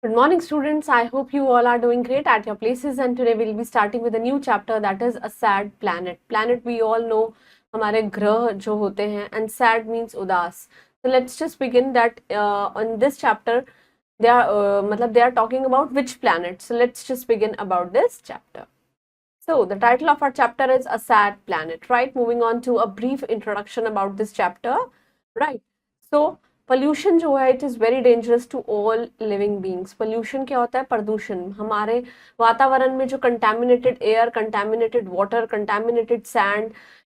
Good morning, students. I hope you all are doing great at your places. And today we'll be starting with a new chapter, that is a sad planet. Planet we all know हमारे ग्रह जो होते हैं, and sad means उदास. So let's just begin that on this chapter they are मतलब they are talking about which planet. So let's just begin about this chapter. So the title of our chapter is A Sad Planet, right? Moving on to a brief introduction about this chapter, right? So pollution जो है it is very dangerous to all living beings. Pollution क्या होता है? प्रदूषण. हमारे वातावरण में जो contaminated air, contaminated water, contaminated sand,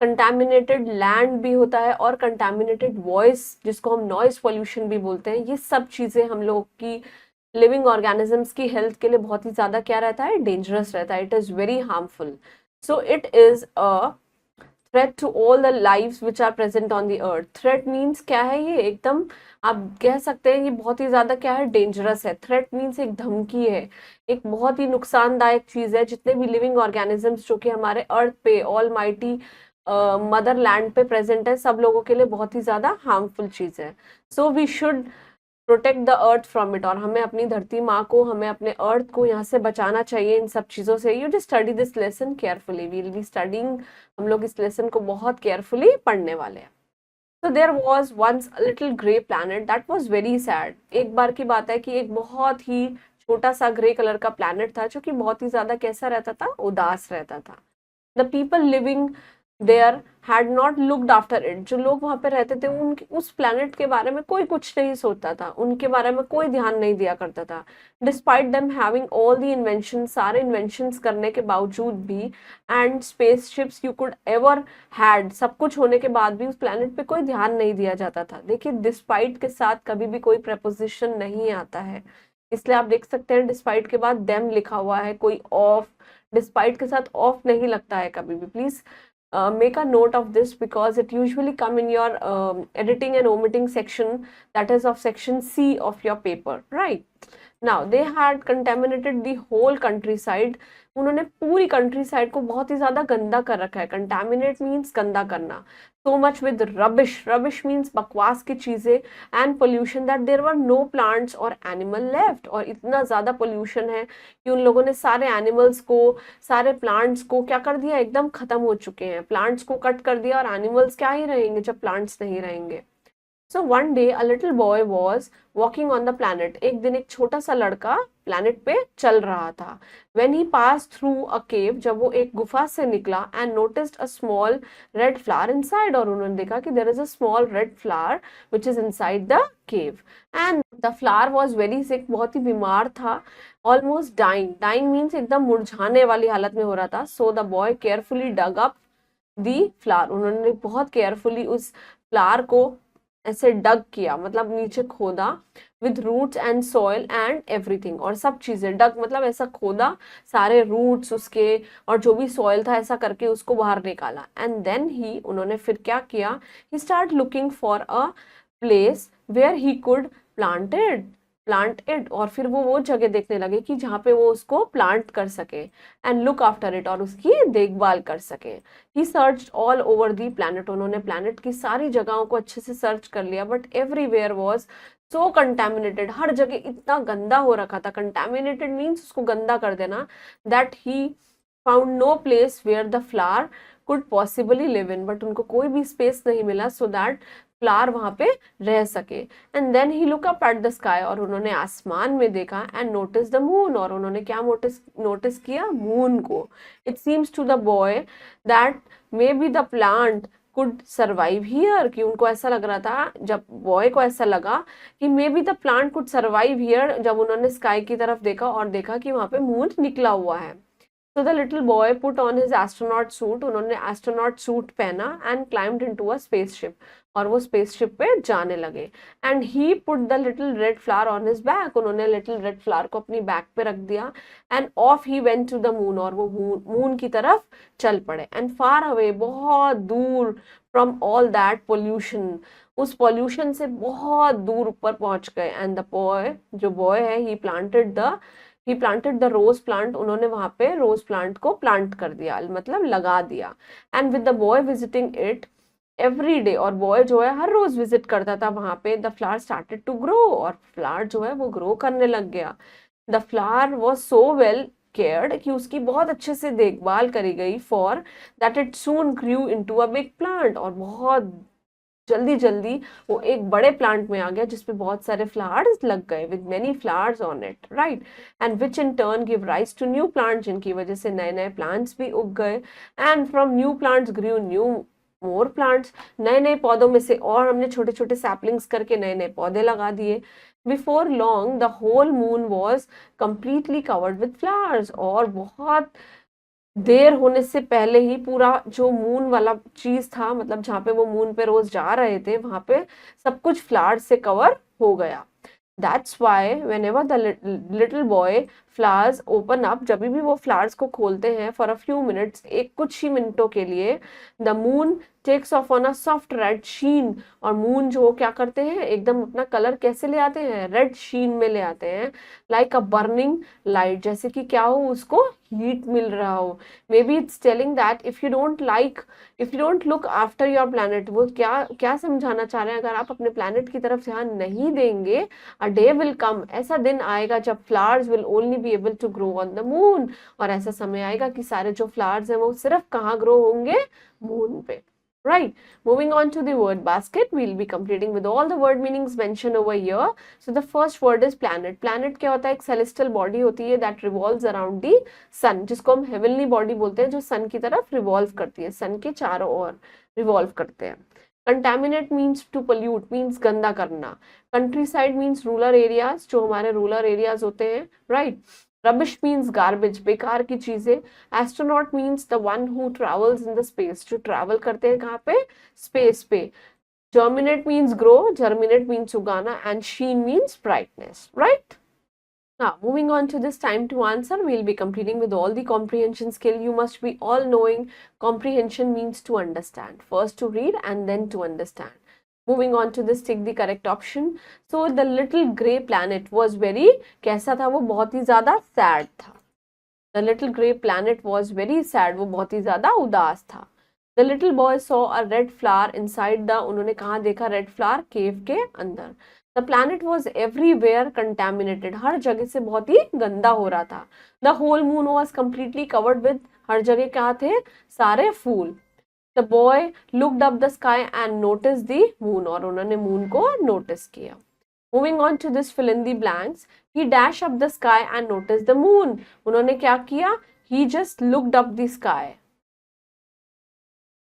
contaminated land भी होता है और कंटामिनेटेड वॉइस जिसको हम नॉइज पोल्यूशन भी बोलते हैं, ये सब चीज़ें हम लोग की लिविंग ऑर्गेनिजम्स की हेल्थ के लिए बहुत ही ज़्यादा क्या रहता है? डेंजरस रहता है. It is very harmful. So it is a threat to all the lives which are present on the earth. Threat means क्या है? ये एकदम आप कह सकते हैं ये बहुत ही ज्यादा क्या है? डेंजरस है. थ्रेट मीन्स एक धमकी है, एक बहुत ही नुकसानदायक चीज है. जितने भी लिविंग ऑर्गेनिजम्स जो कि हमारे अर्थ पे ऑल माइटी मदर लैंड पे प्रेजेंट है, सब लोगों के लिए बहुत ही ज्यादा हार्मफुल चीज है. So we should protect the earth from it. और हमें अपनी धरती माँ को, हमें अपने अर्थ को यहाँ से बचाना चाहिए इन सब चीज़ों से. You just study this lesson carefully. We'll be studying, हम लोग इस लेसन को बहुत केयरफुली पढ़ने वाले हैं. So there was once a little grey planet that was very sad. एक बार की बात है कि एक बहुत ही छोटा सा ग्रे कलर का प्लैनेट था जो कि बहुत ही ज्यादा कैसा रहता था? उदास रहता था. The people living there had not looked after it. जो लोग वहां पे रहते थे उनके उस प्लैनेट के बारे में कोई कुछ नहीं सोचता था, उनके बारे में कोई ध्यान नहीं दिया करता था. Despite them having all the invention, सारे इन्वेंशंस करने के बावजूद भी, and spaceships you could ever had, सब कुछ होने के बाद भी उस प्लैनेट पे कोई ध्यान नहीं दिया जाता था. देखिए, डिस्पाइट के साथ कभी भी कोई प्रपोजिशन नहीं आता है, इसलिए आप देख सकते हैं डिस्पाइट के बाद देम लिखा हुआ है, कोई ऑफ. डिस्पाइट के साथ ऑफ नहीं लगता है कभी भी. Please make a note of this because it usually come in your editing and omitting section, that is of section C of your paper, right? Now they had contaminated the whole countryside. उन्होंने पूरी country side को बहुत ही ज्यादा गंदा कर रखा है. Contaminate means गंदा करना. so much with rubbish. rubbish means बकवास की चीजें. and pollution that there were no plants or animal left. और इतना ज्यादा pollution है कि उन लोगों ने सारे एनिमल्स को, सारे प्लांट्स को क्या कर दिया? एकदम खत्म हो चुके हैं. प्लांट्स को कट कर दिया और एनिमल्स क्या ही रहेंगे जब प्लांट्स नहीं रहेंगे. So one day a little boy was walking on the planet. एक दिन एक छोटा सा लड़का प्लैनेट पे चल रहा था. When he passed through a cave, जब वो एक गुफा से निकला, and noticed a small red flower inside, और उन्होंने देखा कि there is a small red flower which is inside the cave, and the flower was very sick. बहुत ही बीमार था. Almost dying. Dying means एकदम मुरझाने वाली हालत में हो रहा था. So the boy carefully dug up the flower. उन्होंने बहुत केयरफुली उस फ्लावर को ऐसे डग किया, मतलब नीचे खोदा, with roots and soil and everything. और सब चीजें डग मतलब ऐसा खोदा, सारे रूट्स उसके और जो भी सॉइल था ऐसा करके उसको बाहर निकाला. एंड देन ही, उन्होंने फिर क्या किया? He start looking for a place where he could plant it. और फिर वो जगह देखने लगे कि जहाँ पे वो उसको प्लांट कर सके, एंड लुक आफ्टर इट, और उसकी देखभाल कर सके. He search all over the planet. उन्होंने प्लैनेट की सारी जगहों को अच्छे से सर्च कर लिया, but everywhere was so contaminated. हर जगह इतना गंदा हो रखा था. कंटेमिनेटेड मीन्स उसको गंदा कर देना. That he found no place where the flower could possibly live in. But उनको कोई भी स्पेस नहीं मिला सो दैट फ्लावर वहां पे रह सके. And then he look up at the sky. और उन्होंने आसमान में देखा, एंड नोटिस द मून. और उन्होंने क्या नोटिस किया? मून को. It seems to the boy that may be the plant could survive here. कि उनको ऐसा लग रहा था, जब बॉय को ऐसा लगा कि मे be the plant could survive here, जब उन्होंने स्काई की तरफ देखा और देखा कि वहां पे मून निकला हुआ है. So the little boy put on his astronaut suit. उन्होंने astronaut suit पहना and climbed into a spaceship. और वो spaceship पे जाने लगे. And he put the little red flower on his back. उन्होंने little red flower को अपनी बैक पे रख दिया. And off he went to the moon. और वो moon की तरफ चल पड़े. And far away, बहुत दूर, from all that pollution, उस pollution से बहुत दूर ऊपर पहुंच गए. And the boy, जो boy है, he planted the rose plant. उन्होंने वहां पे रोज प्लांट को प्लांट कर दिया, मतलब लगा दिया. And with the boy visiting it, every day, और बॉय जो है हर रोज विजिट करता था वहां पे, the flower started to grow, और फ्लावर जो है वो ग्रो करने लग गया। The flower was so well cared, कि उसकी बहुत अच्छे से देखभाल करी गई, for that it soon grew into a big plant, और बहुत जल्दी जल्दी वो एक बड़े प्लांट में आ गया जिसपे बहुत सारे फ्लावर्स लग गए, with many flowers on it, right, and which in turn give rise to new plant, जिनकी वजह से नए नए प्लांट्स भी उग गए, and from new plants grew new more plants, नए नए पौधों में से और हमने छोटे छोटे सैपलिंग्स करके नए नए पौधे लगा दिए। Before long the whole moon was completely covered with flowers, और बहुत देर होने से पहले ही पूरा जो मून वाला चीज था, मतलब जहाँ पे वो मून पे रोज जा रहे थे, वहां पे सब कुछ फ्लावर्स से कवर हो गया। That's why whenever the little boy flowers open up, जब भी वो फ्लावर्स को खोलते हैं for a few minutes, एक कुछ ही मिनटों के लिए, the moon takes off on a soft red sheen, और मून जो क्या करते हैं, एकदम अपना कलर कैसे ले आते हैं, रेड शीन में ले आते हैं, like a burning light, जैसे कि क्या हो, उसको हीट मिल रहा हो। May be it's telling that if you don't look after your planet, वो क्या क्या समझाना चाह रहे हैं, अगर आप अपने प्लैनेट की तरफ ध्यान नहीं देंगे, a day will come, ऐसा दिन आएगा जब flowers will only be able to grow on the moon, और ऐसा समय आएगा कि सारे जो flowers हैं वो सिर्फ कहाँ grow होंगे, moon पे, right? Moving on to the word basket, we'll be completing with all the word meanings mentioned over here. So the first word is planet. Planet क्या होता है, एक celestial body होती है that revolves around the sun, जिसको हम heavenly body बोलते हैं, जो sun की तरफ revolve करती है, sun के चारों ओर revolve करते हैं। Contaminate means to pollute, means गंदा करना। Countryside means rural areas, जो हमारे rural areas होते हैं, right? Rubbish means garbage, बेकार की चीजें। Astronaut means the one who travels in the space, जो travel करते हैं कहाँ पे, space पे। Germinate means grow, germinate means उगाना, and sheen means brightness, right? Now, moving on to this time to answer, we'll be completing with all the comprehension skill. You must be all knowing comprehension means to understand. First to read and then to understand. Moving on to this, take the correct option. So, the little grey planet was very, कैसा था वो, बहुत ही ज़्यादा sad था. The little grey planet was very sad, वो बहुत ही ज़्यादा उदास था. The little boy saw a red flower inside the, उन्होंने कहाँ देखा red flower, cave के अंदर. The planet was everywhere contaminated, हर जगह से बहुत ही गंदा हो रहा था. The whole moon was completely covered with, हर जगह क्या थे, सारे फूल. The boy looked up the sky and noticed the moon, और उन्होंने moon को notice किया. Moving on to this, fill in the blanks. He dashed up the sky and noticed the moon. उन्होंने क्या किया? He just looked up the sky.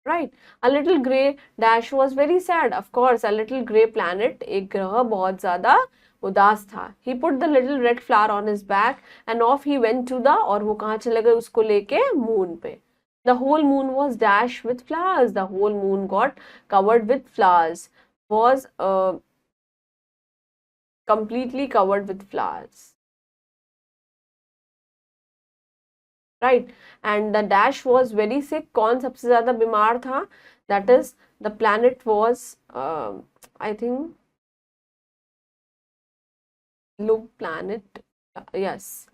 Right. A little grey dash was very sad. Of course, a little grey planet, एक ग्रह बहुत ज़्यादा उदास था. He put the little red flower on his back and off he went to the, और वो कहाँ चले गए उसको लेके, moon पे. The whole moon was dashed with flowers. The whole moon got covered with flowers. Was completely covered with flowers. Right, and the dash was very sick. कौन सबसे ज़्यादा बीमार था? That is, the planet was, I think, look, planet, yes,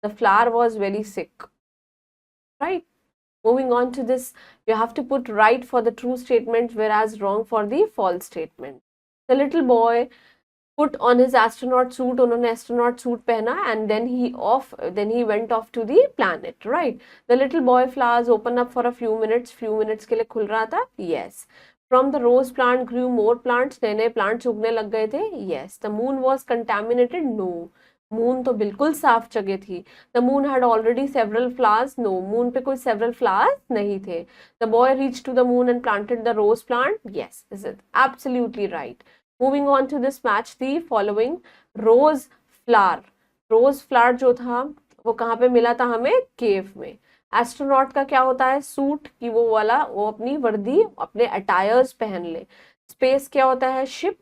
the flower was very sick. Right. Moving on to this, you have to put right for the true statement, whereas wrong for the false statement. The little boy put on his astronaut suit, उन्होंने astronaut suit पहना, and then he went off to the planet, right? The little boy flowers open up for a few minutes के लिए खुल रहा था, yes. From the rose plant grew more plants, नए नए plants उगने लग गए थे, yes. The moon was contaminated, no. Moon तो बिल्कुल साफ जगह थी. The moon had already several flowers, no. Moon पे कोई several flowers नहीं थे. The boy reached to the moon and planted the rose plant, yes. This is absolutely right. Moving on to this, match the following. Rose flower. Rose flower जो था वो कहाँ पे मिला था हमें? केव में. एस्ट्रोनॉट का क्या होता है? सूट, कि वो वाला वो अपनी वर्दी, अपने अटायर्स पहन ले. स्पेस क्या होता है? Ship.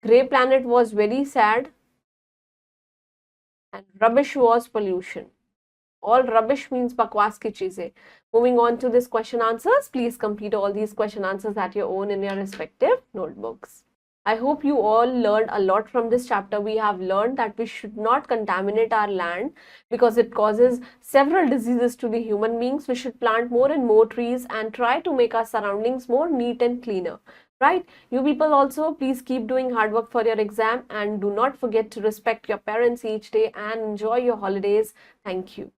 Grey planet was very sad and rubbish was pollution. All rubbish means bakwas ki cheeze. Moving on to this question answers, please complete all these question answers at your own in your respective notebooks. I hope you all learned a lot from this chapter. We have learned that we should not contaminate our land because it causes several diseases to the human beings. We should plant more and more trees and try to make our surroundings more neat and cleaner. Right? You people also, please keep doing hard work for your exam and do not forget to respect your parents each day and enjoy your holidays. Thank you.